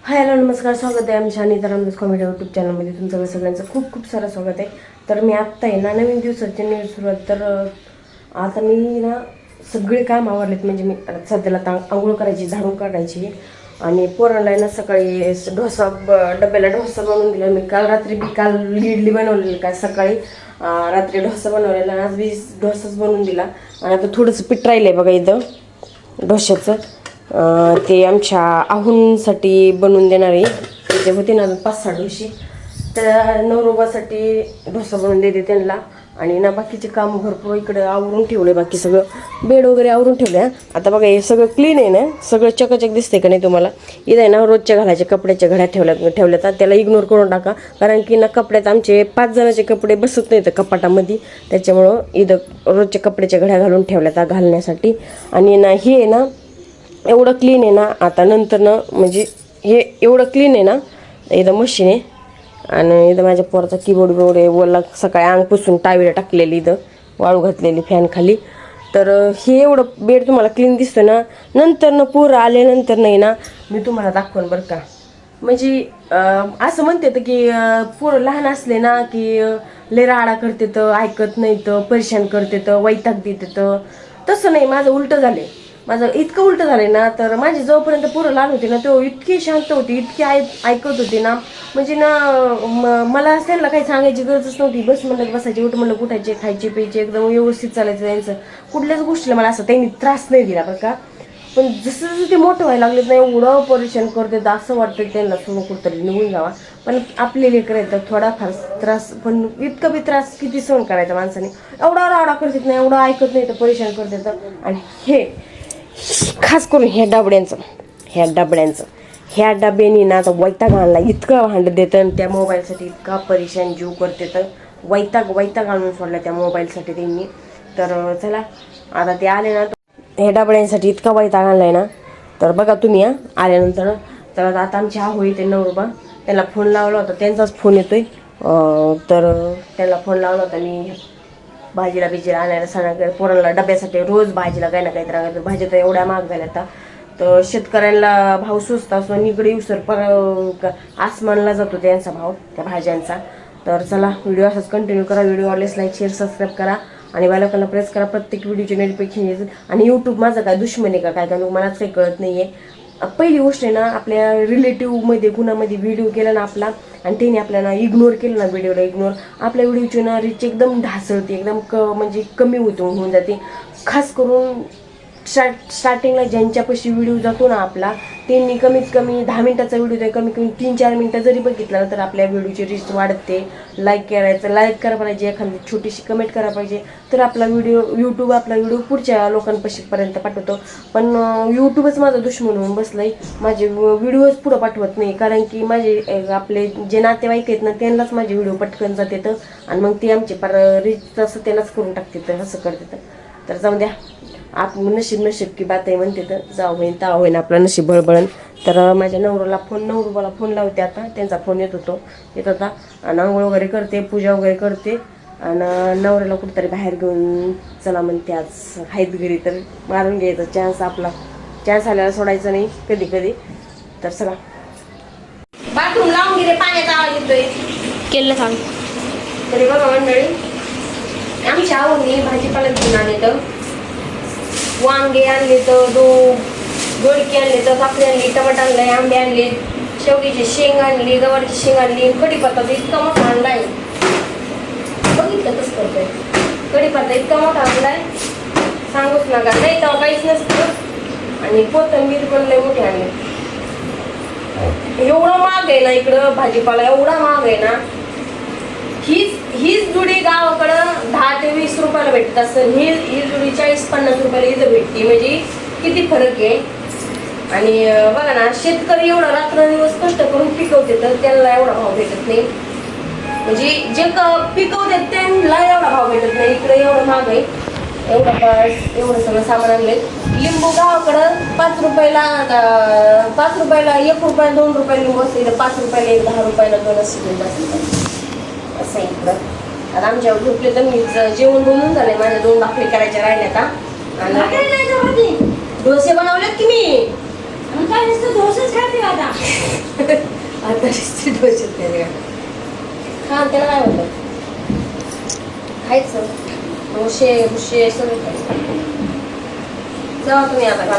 Hello नमस्कार, स्वागत आहे आमच्या अनिता रामदास कॉमेडी यूट्यूब चॅनलमध्ये. तुमचं सगळ्यांचं खूप खूप सारं स्वागत आहे. तर मी आत्ता आहे ना नवीन दिवसाची नवीन सुरुवात. तर आता मी ना सगळे काम आवरलेत. म्हणजे मी सध्याला आंघोळ करायची, झाडून काढायची आणि पोरांना ना सकाळी डोसा डब्याला डोसा बनवून दिला. मी काल इडली बनवलेली, काय सकाळी रात्री डोसा बनवलेला, आज बी डोसाच बनवून दिला. आणि आता थोडंसं पीठ राहिलं आहे बघा इथं डोश्याचं. ते आमच्या आहूंसाठी बनवून देणार आहे. त्याचे होते ना 5-6 डोसे, त्या नवरोबासाठी डोसा बनवून देते त्यांना. आणि ना बाकीचे काम भरपूर इकडे आवरून ठेवले, बाकी सगळं बेड वगैरे आवरून ठेवले. आता बघा हे सगळं क्लीन आहे ना, सगळं चकाचक दिसते का नाही तुम्हाला. इथं आहे ना रोजच्या घालायच्या कपड्याच्या घड्या ठेवल्यात. त्याला इग्नोर करून टाका, कारण की ना कपड्यात आमचे 5 जणांचे कपडे बसत नाहीत कपाटामध्ये. त्याच्यामुळं इथं रोजच्या कपड्याच्या घड्या घालून ठेवल्यात घालण्यासाठी. आणि ना हे आहे ना एवढं क्लीन आहे ना, आता नंतर ना म्हणजे हे एवढं क्लीन आहे ना, इथं मशीन आहे. आणि इथं माझ्या पोराचा कीबोर्ड आहे वरला, सकाळी अंग पुसून टावेला टाकलेली, इथं वाळू घातलेली फॅन खाली. तर हे एवढं बेड तुम्हाला क्लीन दिसतं ना, नंतर ना पोरं आल्यानंतर नाही ना मी तुम्हाला दाखवून बरं का. म्हणजे असं म्हणते तर की पोरं लहान असले ना की लय राडा करते, तर ऐकत नाही, तर परेशान करते, तर वैताग देते. तर तसं नाही, माझं उलटं झाले. माझं इतकं उलटं झालंय ना, तर माझी जोपर्यंत पोरं लहान होती ना, तो इतकी शांत होती, इतकी ऐकत होती ना. म्हणजे ना मला त्यांना काही सांगायची गरजच नव्हती. बस म्हणलं बसायचे, उठ म्हणलं उठायचे, खायचे प्यायचे, एकदम व्यवस्थित चालायचं त्यांचं. कुठल्याच गोष्टीला मला असं त्यांनी त्रास नाही दिला बरं का. पण जसं जसं ते मोठं व्हायला लागलेत ना, एवढं परेशान करते, असं वाटतं त्यांना सोडून कुठतरी निघून जावा. पण आपले लेकर येतात, थोडाफार त्रास, पण इतकं बी त्रास किती सहन करायचा माणसाने. एवढा राडा करतात ना, एवढं ऐकत नाही, तर परेशान करतात. आणि हे खास करून ह्या डब्यानी ना आता वैताग आणला, इतकं भांड देतं. आणि त्या मोबाईलसाठी इतका परेशान जीव करते, तर वैताग आणून सोडला त्या मोबाईलसाठी त्यांनी. तर चला आता ते आले ना, ह्या डबड्यांसाठी इतका वैताग आणलाय ना. तर बघा तुम्ही आल्यानंतर. तर आता आमची होई ते नवरोबा, त्यांना फोन लावला होता, त्यांचाच फोन येतोय. तर त्यांना फोन लावला होता मी भाजीला आणायला सांगा. पोरांना डब्यासाठी रोज भाजीला काही ना काही तर भाज्या तर एवढ्या महाग झाल्या आता. तर शेतकऱ्यांना भाव स्वस्त असतो आणि इकडे उसर आसमानला जातो त्यांचा भाव त्या भाज्यांचा. तर चला व्हिडिओ असाच कंटिन्यू करा. व्हिडिओ आवडल्यास लाईक शेअर सबस्क्राईब करा आणि बेल प्रेस करा प्रत्येक व्हिडिओची नोटिफिकेशन येईल. आणि यूट्यूब माझं काय दुश्मन आहे का काय, कारण मलाच काही कळत नाही आहे. पहिली गोष्ट आहे ना, आपल्या रिलेटिव्हमध्ये कुणामध्ये व्हिडिओ केला ना आपला, आणि त्यांनी आपल्याला इग्नोर केलं ना, व्हिडिओला इग्नोर, आपल्या व्हिडिओची ना रीच एकदम ढासळते, एकदम म्हणजे कमी होऊन जाते. खास करून स्टार्टिंगला ज्यांच्यापाशी व्हिडिओ जातो ना आपला, त्यांनी कमीत कमी 10 मिनिटाचा व्हिडिओ आहे, कमीत कमी 3-4 मिनिटं जरी बघितला तर आपल्या व्हिडिओची रीच वाढते. लाईक करा पाहिजे, एखादी छोटीशी कमेंट करा पाहिजे, तर आपला यूट्यूब आपला व्हिडिओ पुढच्या लोकांपर्यंत पाठवतो. पण यूट्यूबच माझं दुश्मन होऊन बसलंय, माझे व्हिडिओज पुढं पाठवत नाही. कारण की माझे आपले जे नातेवाईक आहेत ना, त्यांनाच माझे व्हिडिओ पटकन जाते, आणि मग ते आमचे रीच तसं त्यांनाच करून टाकते, तर असं करते. तर जाऊ द्या, आप नशीब की बात आहे म्हणते, तर जाऊ होईन ता होईन आपलं नशीब बळबळण. तर माझ्या नवरोबाला फोन लावते, आता त्यांचा फोन येत होता. आणि आंघोळ वगैरे करते, पूजा वगैरे करते, आणि नवऱ्याला कुठेतरी बाहेर घेऊन चला म्हणते. आज आहेत घरी तर मारून घ्यायचा चान्स, आपला चान्स आल्याला सोडायचा नाही कधी कधी. तर चला बाथरूम लावून गेले, पाण्याचा आवाज येतोय केलं सांग. तरी बघा मंडळी, आमच्या आवडली भाजीपाला घेऊन आले. तर वांगे आणले, तर दोडकी आणले, तर काकडी आणली, टमाटर आणलाय, आंबे आणले, शेवग्याची शेंग आणली, गवारची शेंग आणली, कढीपत्ता इतका मोठा आणलाय. बघितलं कसं करतोय, कढीपत्ता इतका मोठा आणलाय सांगूच नका, नाही तर काहीच नसतं. आणि कोथिंबीर पण लय मोठी आणली. एवढं महाग आहे ना इकडं भाजीपाला, एवढा महाग आहे ना. हीच जुडी गावाकडं 10 ते 20 रुपयाला भेटत असतं, ही जुडी 40-50 रुपयाला इथं भेटते. म्हणजे किती फरक आहे. आणि बघा ना, शेतकरी एवढा रात्रंदिवस कष्ट करून पिकवते, तर त्यांना एवढा भाव भेटत नाही. म्हणजे जे पिकवतात त्यांना एवढा भाव भेटत नाही. इकडे एवढं महाग आहे. एवढं सगळं सामान आणलंय. लिंबू गावाकडं 5 रुपयाला 1 रुपया 2 रुपये लिंबू असते, इथं 5 रुपयाला 1, 10 रुपयाला 2 असते लिंबू असते. असं आहे इकडं. आता आमच्यावर झोपले, तर मी जेवण बनवून झालंय, माझ्या 2 भाकरी करायच्या राहिल्या आता. आणि डोसे बनवलेत की मी. डोसेच खाते आता. हा त्याला काय होतं खायचं उशे उशे सगळं खायचं. जावा तुम्ही आता.